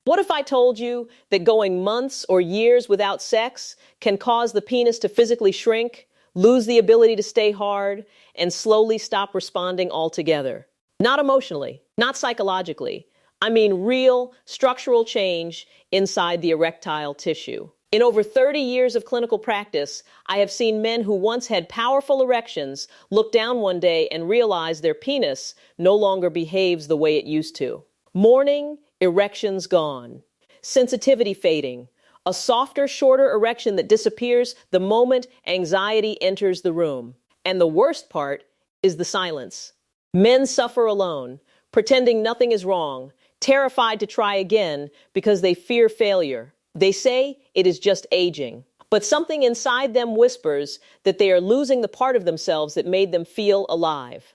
What if I told you that going months or years without sex can cause the penis to physically shrink, lose the ability to stay hard, and slowly stop responding altogether? Not emotionally, not psychologically. I mean real structural change inside the erectile tissue. In over 30 years of clinical practice, I have seen men who once had powerful erections look down one day and realize their penis no longer behaves the way it used to. Morning, erections gone. Sensitivity fading. A softer, shorter erection that disappears the moment anxiety enters the room. And the worst part is the silence. Men suffer alone, pretending nothing is wrong, terrified to try again because they fear failure. They say it is just aging, but something inside them whispers that they are losing the part of themselves that made them feel alive.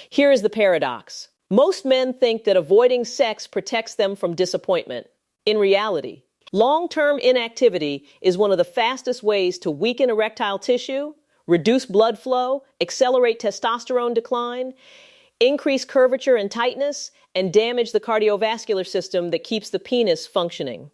Here is the paradox. Most men think that avoiding sex protects them from disappointment. In reality, long-term inactivity is one of the fastest ways to weaken erectile tissue, reduce blood flow, accelerate testosterone decline, increase curvature and tightness, and damage the cardiovascular system that keeps the penis functioning.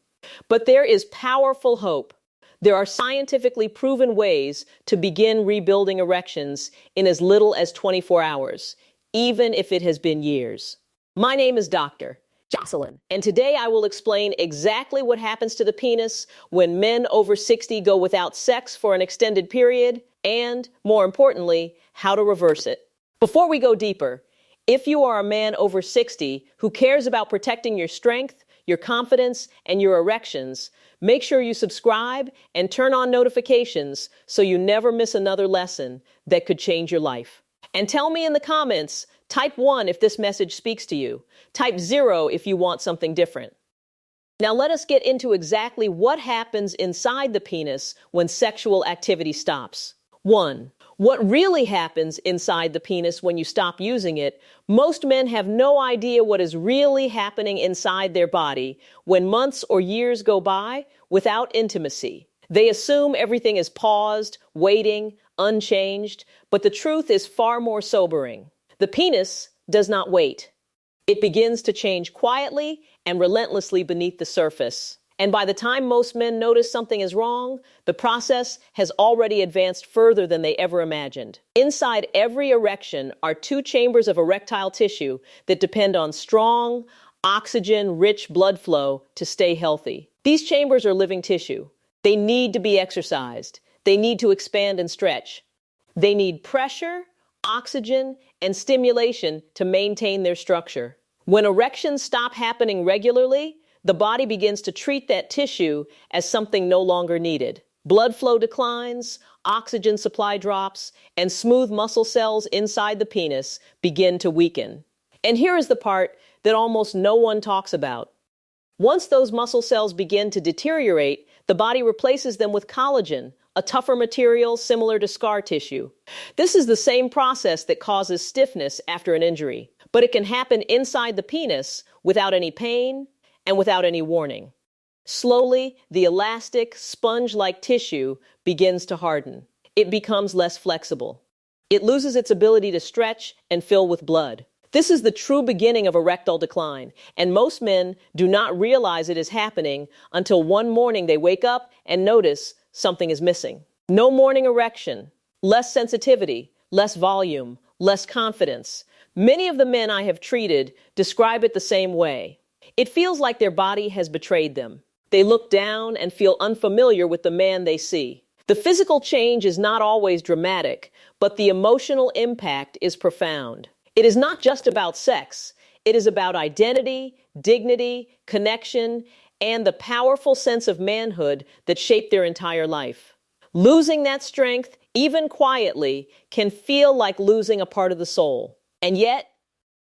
But there is powerful hope. There are scientifically proven ways to begin rebuilding erections in as little as 24 hours, even if it has been years. My name is Dr. Jocelyn, and today I will explain exactly what happens to the penis when men over 60 go without sex for an extended period, and, more importantly, how to reverse it. Before we go deeper, if you are a man over 60 who cares about protecting your strength, your confidence, and your erections, make sure you subscribe and turn on notifications so you never miss another lesson that could change your life. And tell me in the comments, type 1 if this message speaks to you. Type 0 if you want something different. Now let us get into exactly what happens inside the penis when sexual activity stops. 1. What really happens inside the penis when you stop using it? Most men have no idea what is really happening inside their body when months or years go by without intimacy. They assume everything is paused, waiting, unchanged, but the truth is far more sobering. The penis does not wait. It begins to change quietly and relentlessly beneath the surface. And by the time most men notice something is wrong, the process has already advanced further than they ever imagined. Inside every erection are 2 chambers of erectile tissue that depend on strong, oxygen-rich blood flow to stay healthy. These chambers are living tissue. They need to be exercised. They need to expand and stretch. They need pressure, oxygen, and stimulation to maintain their structure. When erections stop happening regularly, the body begins to treat that tissue as something no longer needed. Blood flow declines, oxygen supply drops, and smooth muscle cells inside the penis begin to weaken. And here is the part that almost no one talks about. Once those muscle cells begin to deteriorate, the body replaces them with collagen, a tougher material similar to scar tissue. This is the same process that causes stiffness after an injury, but it can happen inside the penis without any pain and without any warning. Slowly, the elastic, sponge-like tissue begins to harden. It becomes less flexible. It loses its ability to stretch and fill with blood. This is the true beginning of erectile decline, and most men do not realize it is happening until one morning they wake up and notice something is missing. No morning erection, less sensitivity, less volume, less confidence. Many of the men I have treated describe it the same way. It feels like their body has betrayed them. They look down and feel unfamiliar with the man they see. The physical change is not always dramatic, but the emotional impact is profound. It is not just about sex. It is about identity, dignity, connection, and the powerful sense of manhood that shaped their entire life. Losing that strength, even quietly, can feel like losing a part of the soul. And yet,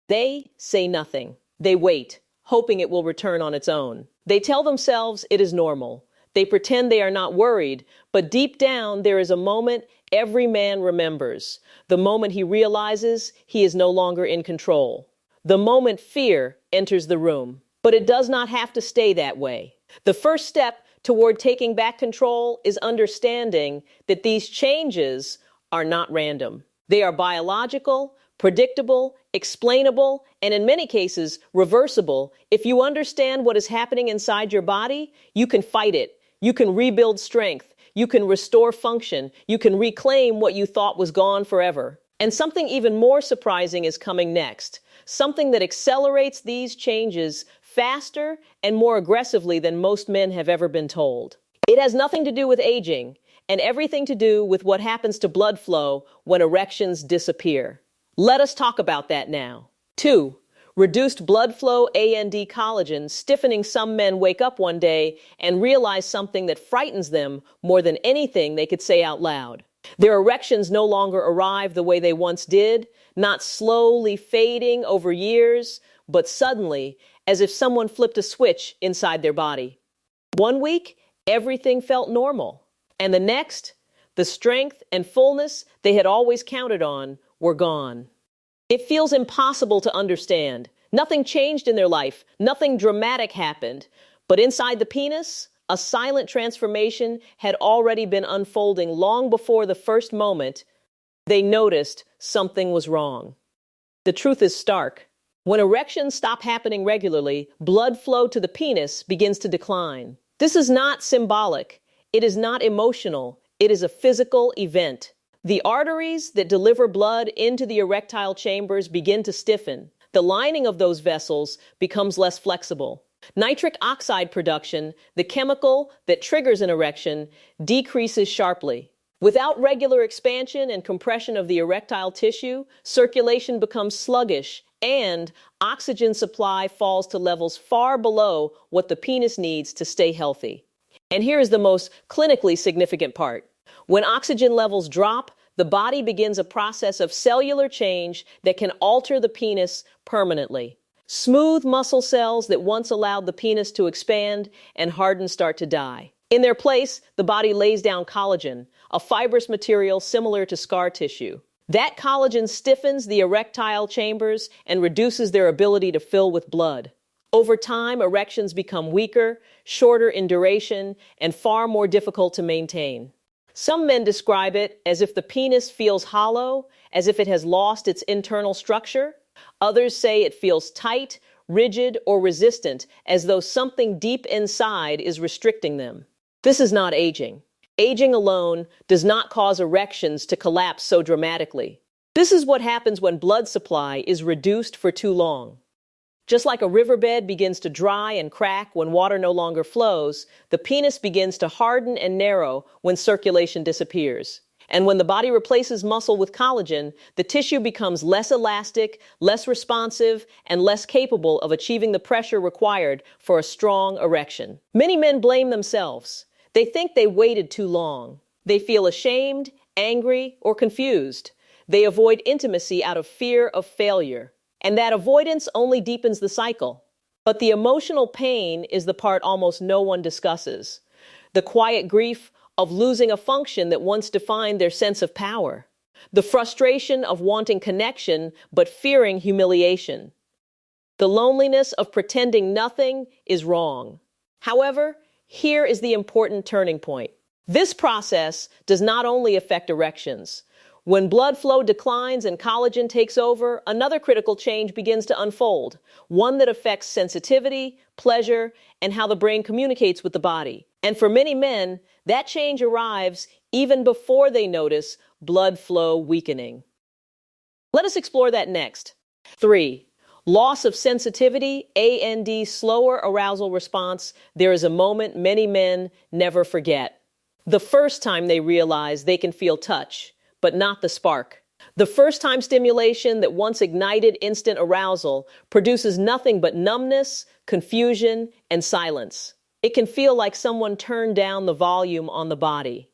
they say nothing. They wait, hoping it will return on its own. They tell themselves it is normal. They pretend they are not worried, but deep down there is a moment every man remembers. The moment he realizes he is no longer in control. The moment fear enters the room. But it does not have to stay that way. The first step toward taking back control is understanding that these changes are not random. They are biological, predictable, explainable, and in many cases, reversible. If you understand what is happening inside your body, you can fight it. You can rebuild strength. You can restore function. You can reclaim what you thought was gone forever. And something even more surprising is coming next. Something that accelerates these changes faster and more aggressively than most men have ever been told. It has nothing to do with aging and everything to do with what happens to blood flow when erections disappear. Let us talk about that now. 2. Reduced blood flow and collagen. Stiffening. Some men wake up one day and realize something that frightens them more than anything they could say out loud. Their erections no longer arrive the way they once did, not slowly fading over years, but suddenly, as if someone flipped a switch inside their body. One week, everything felt normal. And the next, the strength and fullness they had always counted on were gone. It feels impossible to understand. Nothing changed in their life. Nothing dramatic happened. But inside the penis, a silent transformation had already been unfolding long before the first moment they noticed something was wrong. The truth is stark. When erections stop happening regularly, blood flow to the penis begins to decline. This is not symbolic. It is not emotional. It is a physical event. The arteries that deliver blood into the erectile chambers begin to stiffen. The lining of those vessels becomes less flexible. Nitric oxide production, the chemical that triggers an erection, decreases sharply. Without regular expansion and compression of the erectile tissue, circulation becomes sluggish and oxygen supply falls to levels far below what the penis needs to stay healthy. And here is the most clinically significant part. When oxygen levels drop, the body begins a process of cellular change that can alter the penis permanently. Smooth muscle cells that once allowed the penis to expand and harden start to die. In their place, the body lays down collagen, a fibrous material similar to scar tissue. That collagen stiffens the erectile chambers and reduces their ability to fill with blood. Over time, erections become weaker, shorter in duration, and far more difficult to maintain. Some men describe it as if the penis feels hollow, as if it has lost its internal structure. Others say it feels tight, rigid, or resistant, as though something deep inside is restricting them. This is not aging. Aging alone does not cause erections to collapse so dramatically. This is what happens when blood supply is reduced for too long. Just like a riverbed begins to dry and crack when water no longer flows, the penis begins to harden and narrow when circulation disappears. And when the body replaces muscle with collagen, the tissue becomes less elastic, less responsive, and less capable of achieving the pressure required for a strong erection. Many men blame themselves. They think they waited too long. They feel ashamed, angry, or confused. They avoid intimacy out of fear of failure. And that avoidance only deepens the cycle. But the emotional pain is the part almost no one discusses. The quiet grief of losing a function that once defined their sense of power. The frustration of wanting connection but fearing humiliation. The loneliness of pretending nothing is wrong. However, here is the important turning point. This process does not only affect erections. When blood flow declines and collagen takes over, another critical change begins to unfold, one that affects sensitivity, pleasure, and how the brain communicates with the body. And for many men, that change arrives even before they notice blood flow weakening. Let us explore that next. 3. Loss of sensitivity, and slower arousal response. There is a moment many men never forget. The first time they realize they can feel touch, but not the spark. The first-time stimulation that once ignited instant arousal produces nothing but numbness, confusion, and silence. It can feel like someone turned down the volume on the body.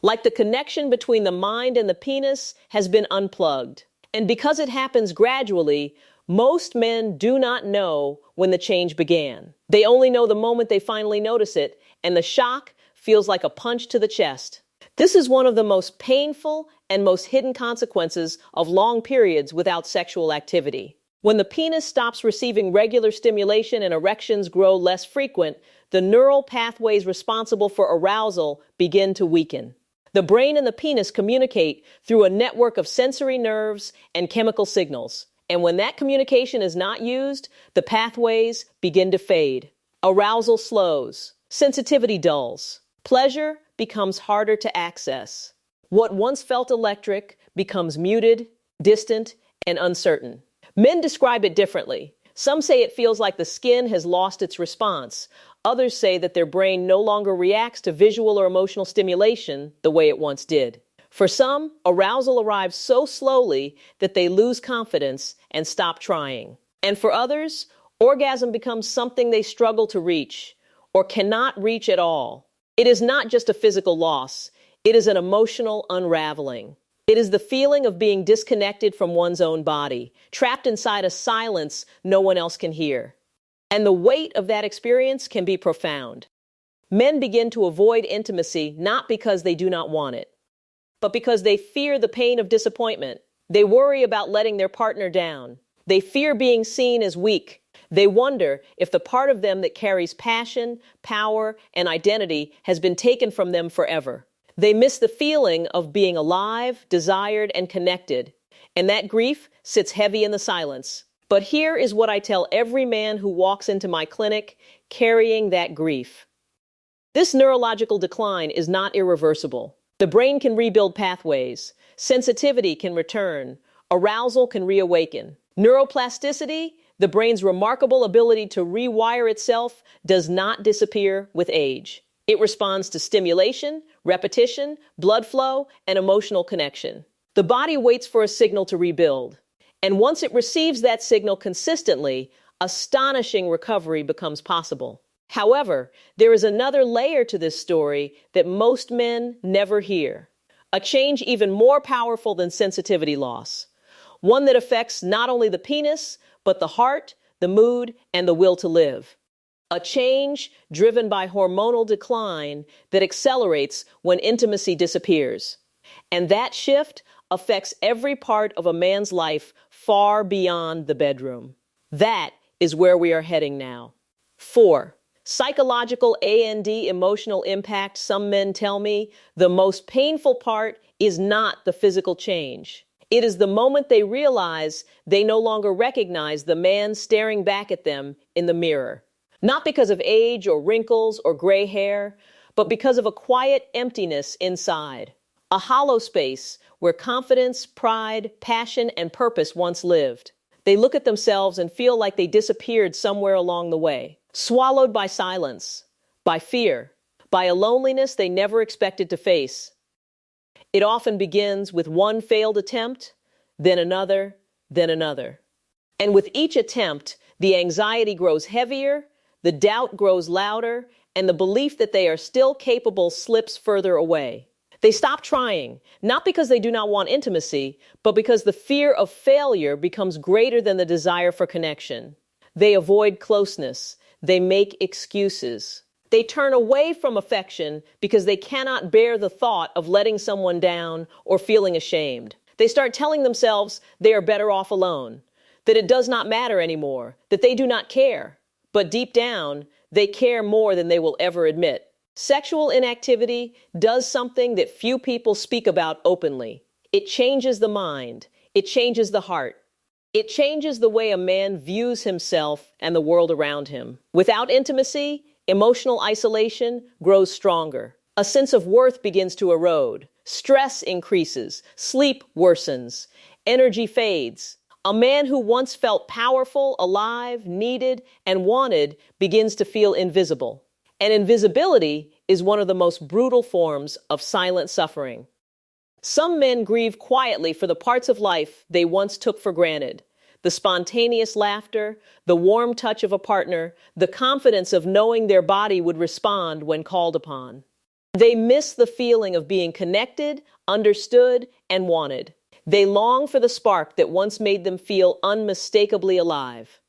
Like the connection between the mind and the penis has been unplugged. And because it happens gradually, most men do not know when the change began. They only know the moment they finally notice it, and the shock feels like a punch to the chest. This is one of the most painful and most hidden consequences of long periods without sexual activity. When the penis stops receiving regular stimulation and erections grow less frequent, the neural pathways responsible for arousal begin to weaken. The brain and the penis communicate through a network of sensory nerves and chemical signals. And when that communication is not used, the pathways begin to fade. Arousal slows. Sensitivity dulls. Pleasure becomes harder to access. What once felt electric becomes muted, distant, and uncertain. Men describe it differently. Some say it feels like the skin has lost its response. Others say that their brain no longer reacts to visual or emotional stimulation the way it once did. For some, arousal arrives so slowly that they lose confidence and stop trying. And for others, orgasm becomes something they struggle to reach or cannot reach at all. It is not just a physical loss, it is an emotional unraveling. It is the feeling of being disconnected from one's own body, trapped inside a silence no one else can hear. And the weight of that experience can be profound. Men begin to avoid intimacy not because they do not want it, but because they fear the pain of disappointment. They worry about letting their partner down. They fear being seen as weak. They wonder if the part of them that carries passion, power, and identity has been taken from them forever. They miss the feeling of being alive, desired, and connected. And that grief sits heavy in the silence. But here is what I tell every man who walks into my clinic carrying that grief. This neurological decline is not irreversible. The brain can rebuild pathways. Sensitivity can return. Arousal can reawaken. Neuroplasticity, the brain's remarkable ability to rewire itself, does not disappear with age. It responds to stimulation, repetition, blood flow, and emotional connection. The body waits for a signal to rebuild. And once it receives that signal consistently, astonishing recovery becomes possible. However, there is another layer to this story that most men never hear. A change even more powerful than sensitivity loss. One that affects not only the penis, but the heart, the mood, and the will to live. A change driven by hormonal decline that accelerates when intimacy disappears. And that shift affects every part of a man's life far beyond the bedroom. That is where we are heading now. 4. Psychological and emotional impact. Some men tell me the most painful part is not the physical change. It is the moment they realize they no longer recognize the man staring back at them in the mirror. Not because of age or wrinkles or gray hair, but because of a quiet emptiness inside. A hollow space where confidence, pride, passion, and purpose once lived. They look at themselves and feel like they disappeared somewhere along the way, swallowed by silence, by fear, by a loneliness they never expected to face. It often begins with one failed attempt, then another, then another. And with each attempt, the anxiety grows heavier, the doubt grows louder, and the belief that they are still capable slips further away. They stop trying, not because they do not want intimacy, but because the fear of failure becomes greater than the desire for connection. They avoid closeness. They make excuses. They turn away from affection because they cannot bear the thought of letting someone down or feeling ashamed. They start telling themselves they are better off alone, that it does not matter anymore, that they do not care. But deep down, they care more than they will ever admit. Sexual inactivity does something that few people speak about openly. It changes the mind. It changes the heart. It changes the way a man views himself and the world around him. Without intimacy, emotional isolation grows stronger. A sense of worth begins to erode. Stress increases. Sleep worsens. Energy fades. A man who once felt powerful, alive, needed, and wanted begins to feel invisible. And invisibility is one of the most brutal forms of silent suffering. Some men grieve quietly for the parts of life they once took for granted. The spontaneous laughter, the warm touch of a partner, the confidence of knowing their body would respond when called upon. They miss the feeling of being connected, understood, and wanted. They long for the spark that once made them feel unmistakably alive.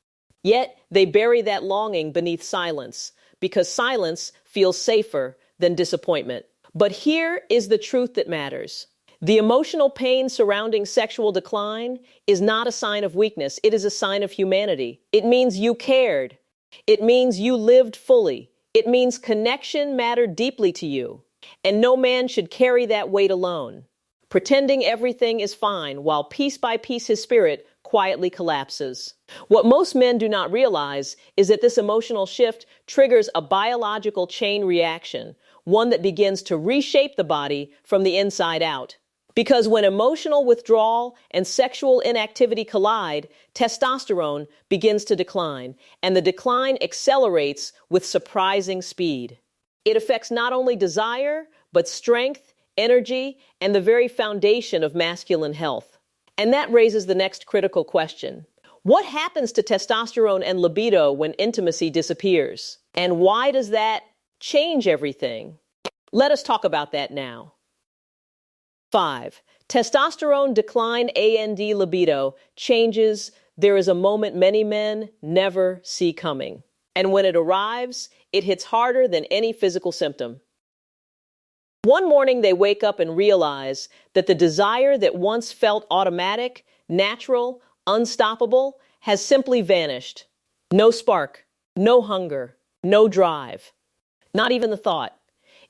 Yet they bury that longing beneath silence, because silence feels safer than disappointment. But here is the truth that matters. The emotional pain surrounding sexual decline is not a sign of weakness. It is a sign of humanity. It means you cared. It means you lived fully. It means connection mattered deeply to you. And no man should carry that weight alone, pretending everything is fine while piece by piece his spirit quietly collapses. What most men do not realize is that this emotional shift triggers a biological chain reaction, one that begins to reshape the body from the inside out. Because when emotional withdrawal and sexual inactivity collide, testosterone begins to decline, and the decline accelerates with surprising speed. It affects not only desire, but strength, energy, and the very foundation of masculine health. And that raises the next critical question. What happens to testosterone and libido when intimacy disappears? And why does that change everything? Let us talk about that now. 5. Testosterone decline and libido changes. There is a moment many men never see coming. And when it arrives, it hits harder than any physical symptom. One morning they wake up and realize that the desire that once felt automatic, natural, unstoppable has simply vanished. No spark, no hunger, no drive, not even the thought.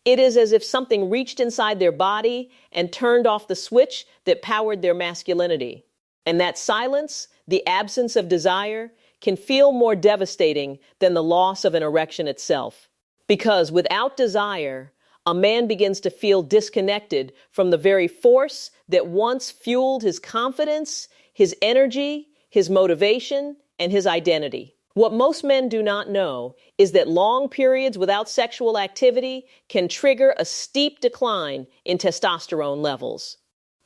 It is as if something reached inside their body and turned off the switch that powered their masculinity. And that silence, the absence of desire, can feel more devastating than the loss of an erection itself. Because without desire, a man begins to feel disconnected from the very force that once fueled his confidence, his energy, his motivation, and his identity. What most men do not know is that long periods without sexual activity can trigger a steep decline in testosterone levels.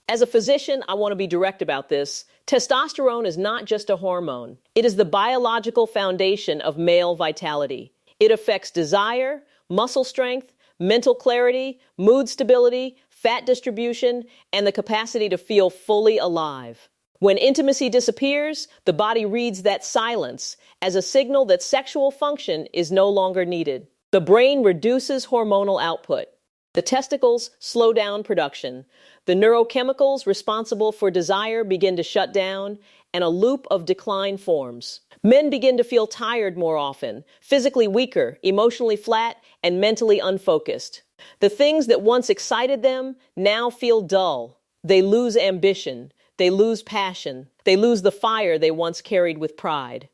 As a physician, I want to be direct about this. Testosterone is not just a hormone. It is the biological foundation of male vitality. It affects desire, muscle strength, mental clarity, mood stability, fat distribution, and the capacity to feel fully alive. When intimacy disappears, the body reads that silence as a signal that sexual function is no longer needed. The brain reduces hormonal output. The testicles slow down production. The neurochemicals responsible for desire begin to shut down, and a loop of decline forms. Men begin to feel tired more often, physically weaker, emotionally flat, and mentally unfocused. The things that once excited them now feel dull. They lose ambition. They lose passion. They lose the fire they once carried with pride.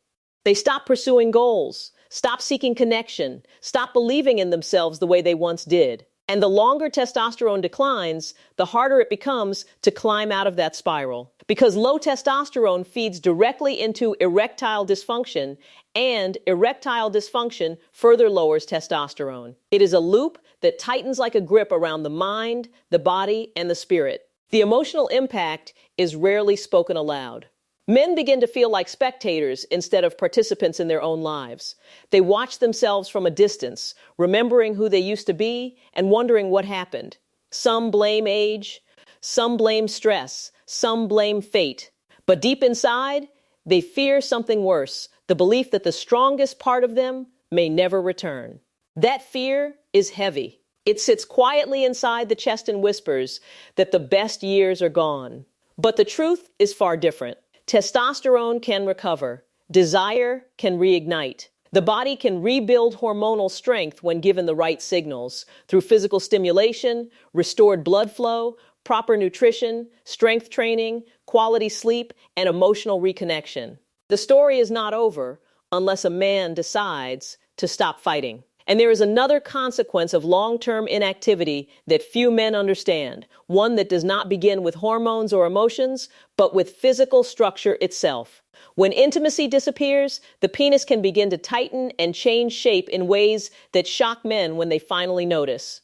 They stop pursuing goals, stop seeking connection, stop believing in themselves the way they once did. And the longer testosterone declines, the harder it becomes to climb out of that spiral. Because low testosterone feeds directly into erectile dysfunction, and erectile dysfunction further lowers testosterone. It is a loop that tightens like a grip around the mind, the body, and the spirit. The emotional impact is rarely spoken aloud. Men begin to feel like spectators instead of participants in their own lives. They watch themselves from a distance, remembering who they used to be and wondering what happened. Some blame age, some blame stress, some blame fate. But deep inside, they fear something worse, the belief that the strongest part of them may never return. That fear is heavy. It sits quietly inside the chest and whispers that the best years are gone. But the truth is far different. Testosterone can recover. Desire can reignite. The body can rebuild hormonal strength when given the right signals through physical stimulation, restored blood flow, proper nutrition, strength training, quality sleep, and emotional reconnection. The story is not over unless a man decides to stop fighting. And there is another consequence of long-term inactivity that few men understand, one that does not begin with hormones or emotions, but with physical structure itself. When intimacy disappears, the penis can begin to tighten and change shape in ways that shock men when they finally notice.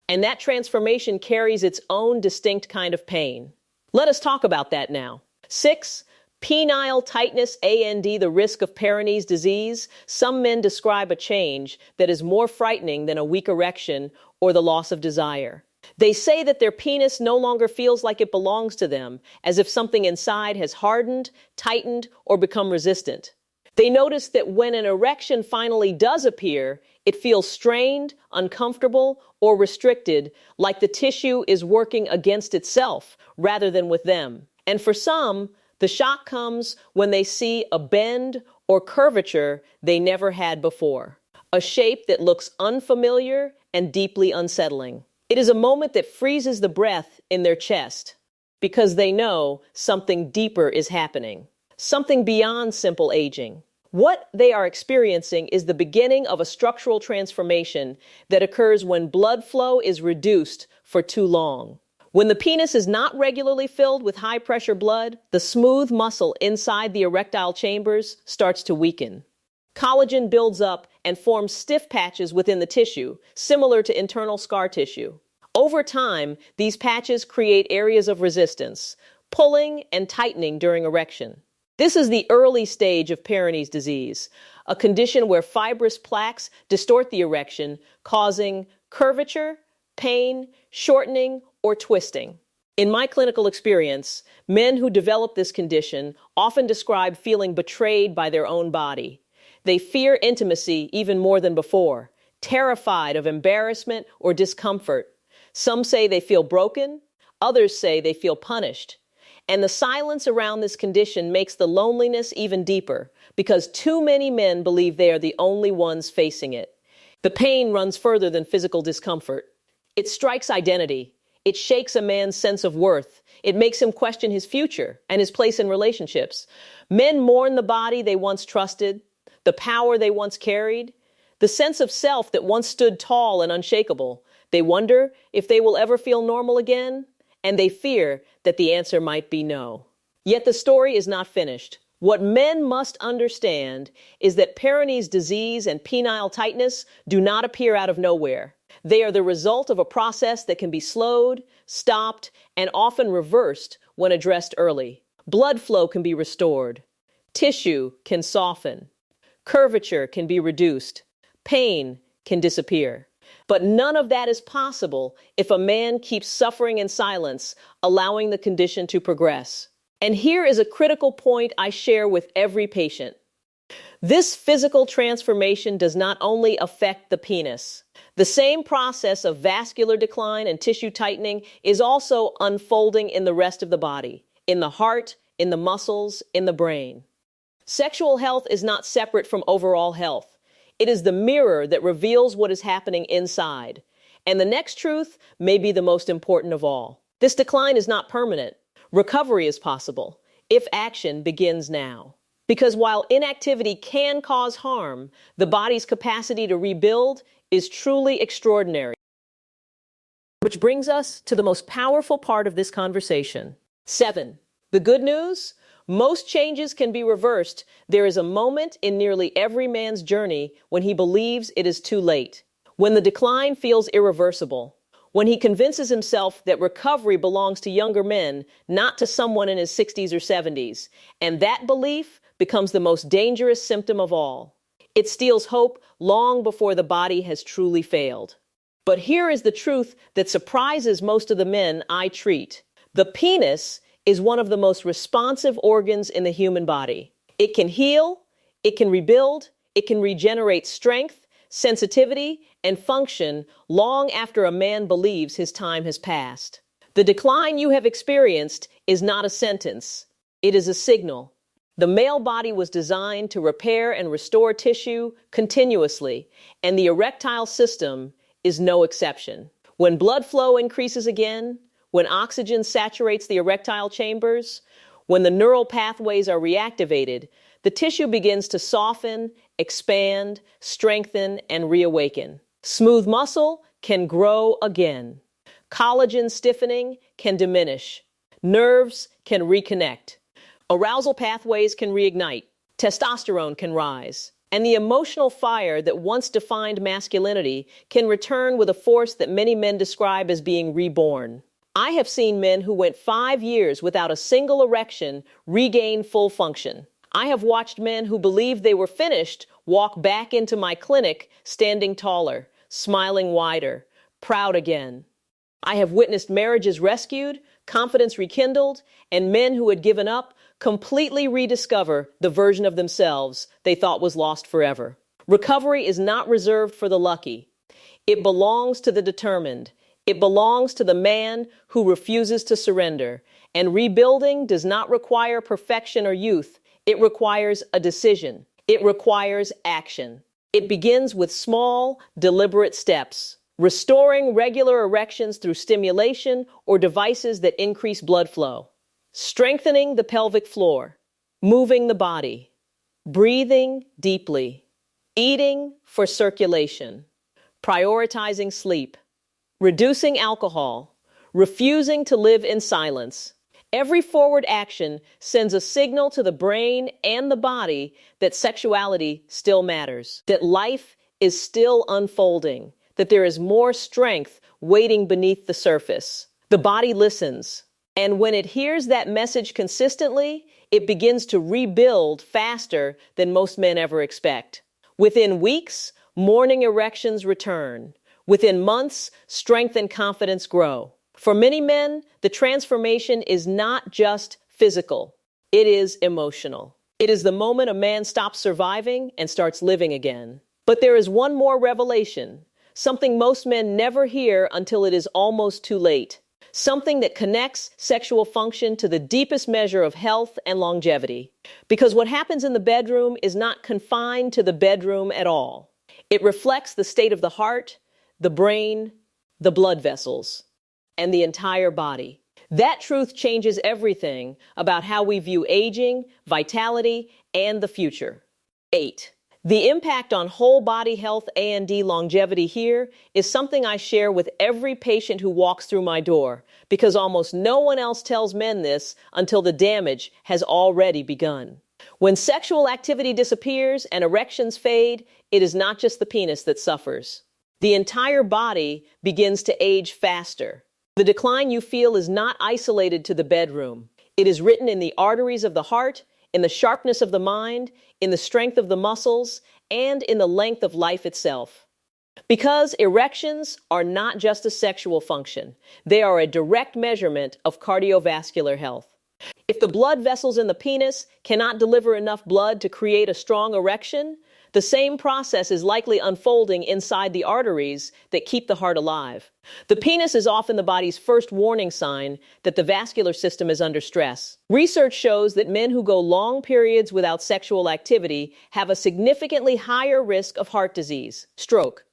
And that transformation carries its own distinct kind of pain. Let us talk about that now. 6. Penile tightness and the risk of Peyronie's disease. Some men describe a change that is more frightening than a weak erection or the loss of desire. They say that their penis no longer feels like it belongs to them, as if something inside has hardened, tightened, or become resistant. They notice that when an erection finally does appear, it feels strained, uncomfortable, or restricted, like the tissue is working against itself rather than with them. And for some, the shock comes when they see a bend or curvature they never had before, a shape that looks unfamiliar and deeply unsettling. It is a moment that freezes the breath in their chest because they know something deeper is happening, something beyond simple aging. What they are experiencing is the beginning of a structural transformation that occurs when blood flow is reduced for too long. When the penis is not regularly filled with high-pressure blood, the smooth muscle inside the erectile chambers starts to weaken. Collagen builds up and forms stiff patches within the tissue, similar to internal scar tissue. Over time, these patches create areas of resistance, pulling and tightening during erection. This is the early stage of Peyronie's disease, a condition where fibrous plaques distort the erection, causing curvature, pain, shortening, or twisting. In my clinical experience, men who develop this condition often describe feeling betrayed by their own body. They fear intimacy even more than before, terrified of embarrassment or discomfort. Some say they feel broken, others say they feel punished. And the silence around this condition makes the loneliness even deeper because too many men believe they are the only ones facing it. The pain runs further than physical discomfort. It strikes identity. It shakes a man's sense of worth. It makes him question his future and his place in relationships. Men mourn the body they once trusted, the power they once carried, the sense of self that once stood tall and unshakable. They wonder if they will ever feel normal again, and they fear that the answer might be no. Yet the story is not finished. What men must understand is that Peyronie's disease and penile tightness do not appear out of nowhere. They are the result of a process that can be slowed, stopped, and often reversed when addressed early. Blood flow can be restored. Tissue can soften. Curvature can be reduced. Pain can disappear. But none of that is possible if a man keeps suffering in silence, allowing the condition to progress. And here is a critical point I share with every patient. This physical transformation does not only affect the penis. The same process of vascular decline and tissue tightening is also unfolding in the rest of the body, in the heart, in the muscles, in the brain. Sexual health is not separate from overall health. It is the mirror that reveals what is happening inside. And the next truth may be the most important of all. This decline is not permanent. Recovery is possible if action begins now. Because while inactivity can cause harm, the body's capacity to rebuild is truly extraordinary. Which brings us to the most powerful part of this conversation. 7. The good news? Most changes can be reversed. There is a moment in nearly every man's journey when he believes it is too late, when the decline feels irreversible, when he convinces himself that recovery belongs to younger men, not to someone in his 60s or 70s. And that belief becomes the most dangerous symptom of all. It steals hope long before the body has truly failed. But here is the truth that surprises most of the men I treat. The penis is one of the most responsive organs in the human body. It can heal, it can rebuild, it can regenerate strength, sensitivity, and function long after a man believes his time has passed. The decline you have experienced is not a sentence. It is a signal. The male body was designed to repair and restore tissue continuously, and the erectile system is no exception. When blood flow increases again, when oxygen saturates the erectile chambers, when the neural pathways are reactivated, the tissue begins to soften, expand, strengthen, and reawaken. Smooth muscle can grow again. Collagen stiffening can diminish. Nerves can reconnect. Arousal pathways can reignite. Testosterone can rise. And the emotional fire that once defined masculinity can return with a force that many men describe as being reborn. I have seen men who went 5 years without a single erection regain full function. I have watched men who believed they were finished walk back into my clinic standing taller, smiling wider, proud again. I have witnessed marriages rescued, confidence rekindled, and men who had given up completely rediscover the version of themselves they thought was lost forever. Recovery is not reserved for the lucky. It belongs to the determined. It belongs to the man who refuses to surrender. And rebuilding does not require perfection or youth. It requires a decision. It requires action. It begins with small, deliberate steps. restoring regular erections through stimulation or devices that increase blood flow, strengthening the pelvic floor, moving the body, breathing deeply, eating for circulation, prioritizing sleep, reducing alcohol, refusing to live in silence. Every forward action sends a signal to the brain and the body that sexuality still matters, that life is still unfolding, that there is more strength waiting beneath the surface. The body listens, and when it hears that message consistently, it begins to rebuild faster than most men ever expect. Within weeks, morning erections return. Within months, strength and confidence grow. For many men, the transformation is not just physical, it is emotional. It is the moment a man stops surviving and starts living again. But there is one more revelation, something most men never hear until it is almost too late. Something that connects sexual function to the deepest measure of health and longevity. Because what happens in the bedroom is not confined to the bedroom at all. It reflects the state of the heart, the brain, the blood vessels, and the entire body. That truth changes everything about how we view aging, vitality, and the future. 8. The impact on whole body health and longevity here is something I share with every patient who walks through my door, because almost no one else tells men this until the damage has already begun. When sexual activity disappears and erections fade, it is not just the penis that suffers. The entire body begins to age faster. The decline you feel is not isolated to the bedroom. It is written in the arteries of the heart, in the sharpness of the mind, in the strength of the muscles, and in the length of life itself. Because erections are not just a sexual function, they are a direct measurement of cardiovascular health. If the blood vessels in the penis cannot deliver enough blood to create a strong erection, the same process is likely unfolding inside the arteries that keep the heart alive. The penis is often the body's first warning sign that the vascular system is under stress. Research shows that men who go long periods without sexual activity have a significantly higher risk of heart disease, stroke,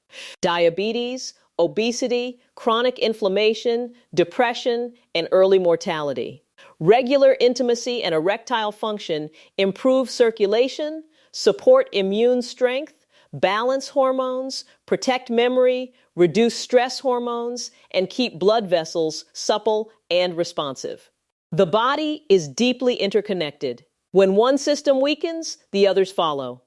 diabetes, obesity, chronic inflammation, depression, and early mortality. Regular intimacy and erectile function improve circulation, support immune strength, balance hormones, protect memory, reduce stress hormones, and keep blood vessels supple and responsive. The body is deeply interconnected. When one system weakens, the others follow.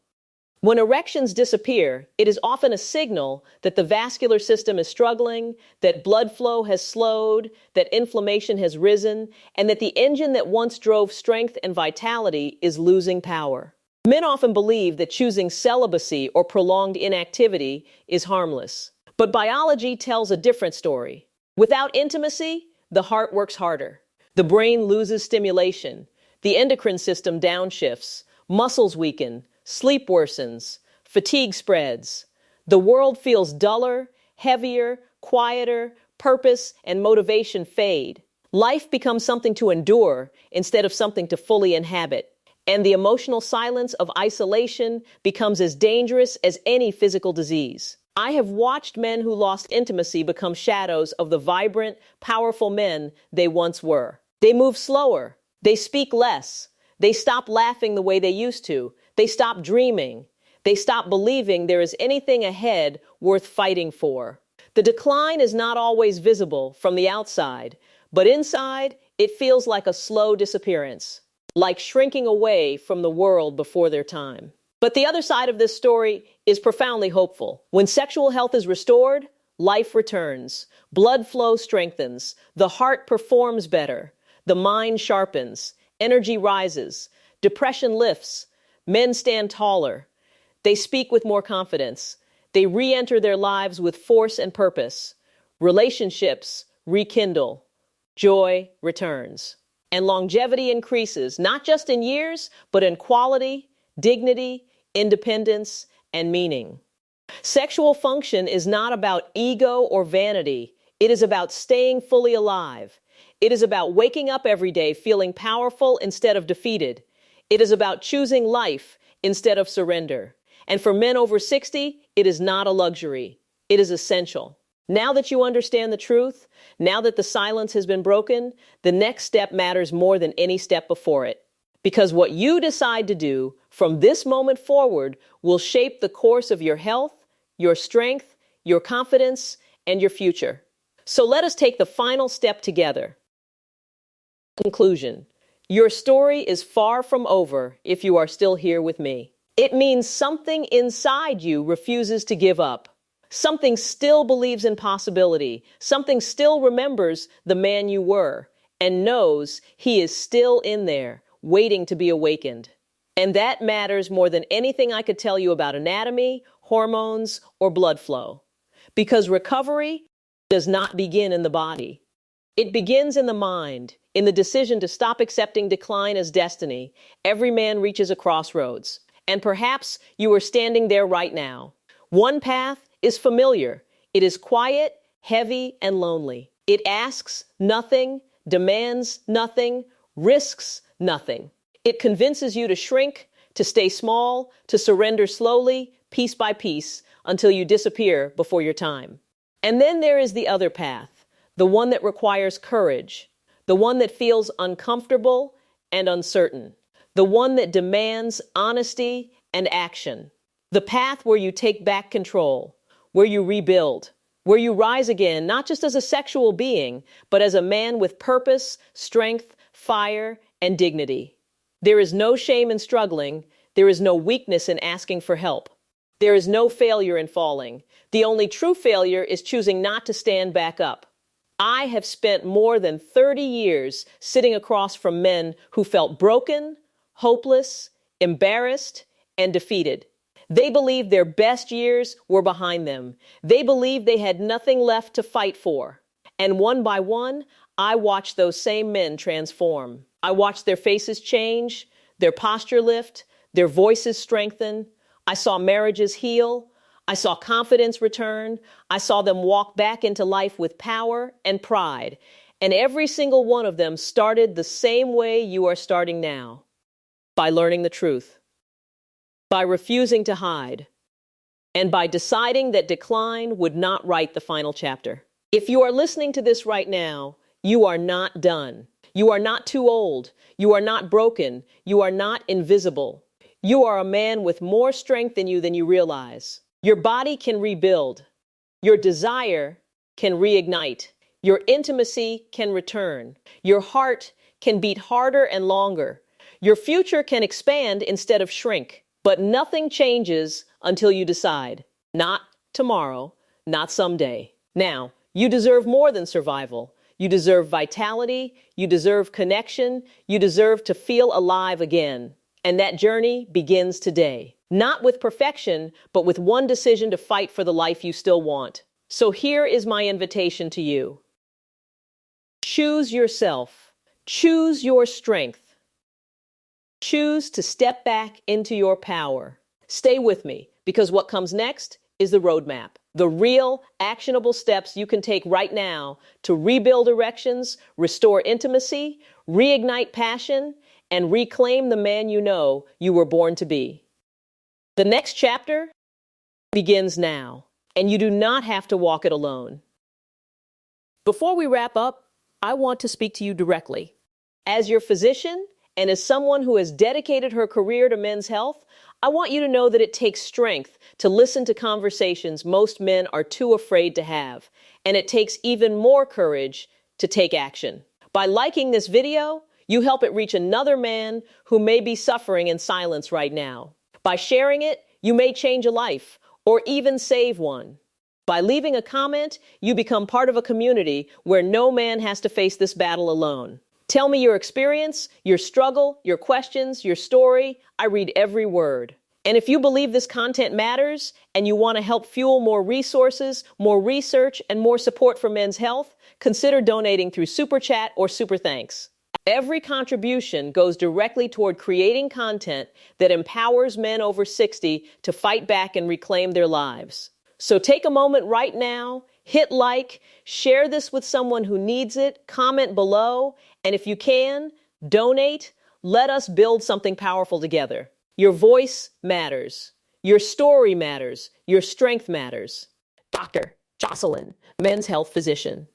When erections disappear, it is often a signal that the vascular system is struggling, that blood flow has slowed, that inflammation has risen, and that the engine that once drove strength and vitality is losing power. Men often believe that choosing celibacy or prolonged inactivity is harmless. But biology tells a different story. Without intimacy, the heart works harder. The brain loses stimulation. The endocrine system downshifts. Muscles weaken. Sleep worsens. Fatigue spreads. The world feels duller, heavier, quieter. Purpose and motivation fade. Life becomes something to endure instead of something to fully inhabit. And the emotional silence of isolation becomes as dangerous as any physical disease. I have watched men who lost intimacy become shadows of the vibrant, powerful men they once were. They move slower. They speak less. They stop laughing the way they used to. They stop dreaming. They stop believing there is anything ahead worth fighting for. The decline is not always visible from the outside, but inside, it feels like a slow disappearance. Like shrinking away from the world before their time. But the other side of this story is profoundly hopeful. When sexual health is restored, life returns, blood flow strengthens, the heart performs better, the mind sharpens, energy rises, depression lifts, men stand taller, they speak with more confidence, they re-enter their lives with force and purpose, relationships rekindle, joy returns. And longevity increases, not just in years, but in quality, dignity, independence, and meaning. Sexual function is not about ego or vanity. It is about staying fully alive. It is about waking up every day feeling powerful instead of defeated. It is about choosing life instead of surrender. And for men over 60, it is not a luxury. It is essential. Now that you understand the truth, now that the silence has been broken, the next step matters more than any step before it. Because what you decide to do from this moment forward will shape the course of your health, your strength, your confidence, and your future. So let us take the final step together. Conclusion. Your story is far from over if you are still here with me. It means something inside you refuses to give up. Something still believes in possibility. Something still remembers the man you were and knows he is still in there, waiting to be awakened. And that matters more than anything I could tell you about anatomy, hormones, or blood flow. Because recovery does not begin in the body. It begins in the mind, in the decision to stop accepting decline as destiny. Every man reaches a crossroads, and perhaps you are standing there right now. One path is familiar. It is quiet, heavy, and lonely. It asks nothing, demands nothing, risks nothing. It convinces you to shrink, to stay small, to surrender slowly, piece by piece, until you disappear before your time. And then there is the other path, the one that requires courage, the one that feels uncomfortable and uncertain, the one that demands honesty and action, the path where you take back control, where you rebuild, where you rise again, not just as a sexual being, but as a man with purpose, strength, fire, and dignity. There is no shame in struggling. There is no weakness in asking for help. There is no failure in falling. The only true failure is choosing not to stand back up. I have spent more than 30 years sitting across from men who felt broken, hopeless, embarrassed, and defeated. They believed their best years were behind them. They believed they had nothing left to fight for. And one by one, I watched those same men transform. I watched their faces change, their posture lift, their voices strengthen. I saw marriages heal. I saw confidence return. I saw them walk back into life with power and pride. And every single one of them started the same way you are starting now, by learning the truth, by refusing to hide, and by deciding that decline would not write the final chapter. If you are listening to this right now, you are not done. You are not too old. You are not broken. You are not invisible. You are a man with more strength in you than you realize. Your body can rebuild. Your desire can reignite. Your intimacy can return. Your heart can beat harder and longer. Your future can expand instead of shrink. But nothing changes until you decide. Not tomorrow, not someday. Now, you deserve more than survival. You deserve vitality. You deserve connection. You deserve to feel alive again. And that journey begins today. Not with perfection, but with one decision to fight for the life you still want. So here is my invitation to you. Choose yourself. Choose your strength. Choose to step back into your power. Stay with me, because what comes next is the roadmap. The real, actionable steps you can take right now to rebuild erections, restore intimacy, reignite passion, and reclaim the man you know you were born to be. The next chapter begins now, and you do not have to walk it alone. Before we wrap up, I want to speak to you directly. As your physician and as someone who has dedicated her career to men's health, I want you to know that it takes strength to listen to conversations most men are too afraid to have, and it takes even more courage to take action. By liking this video, you help it reach another man who may be suffering in silence right now. By sharing it, you may change a life or even save one. By leaving a comment, you become part of a community where no man has to face this battle alone. Tell me your experience, your struggle, your questions, your story. I read every word. And if you believe this content matters and you want to help fuel more resources, more research, and more support for men's health, consider donating through Super Chat or Super Thanks. Every contribution goes directly toward creating content that empowers men over 60 to fight back and reclaim their lives. So take a moment right now, hit like, share this with someone who needs it, comment below, and if you can, donate. Let us build something powerful together. Your voice matters. Your story matters. Your strength matters. Doctor. Jocelyn, men's health physician.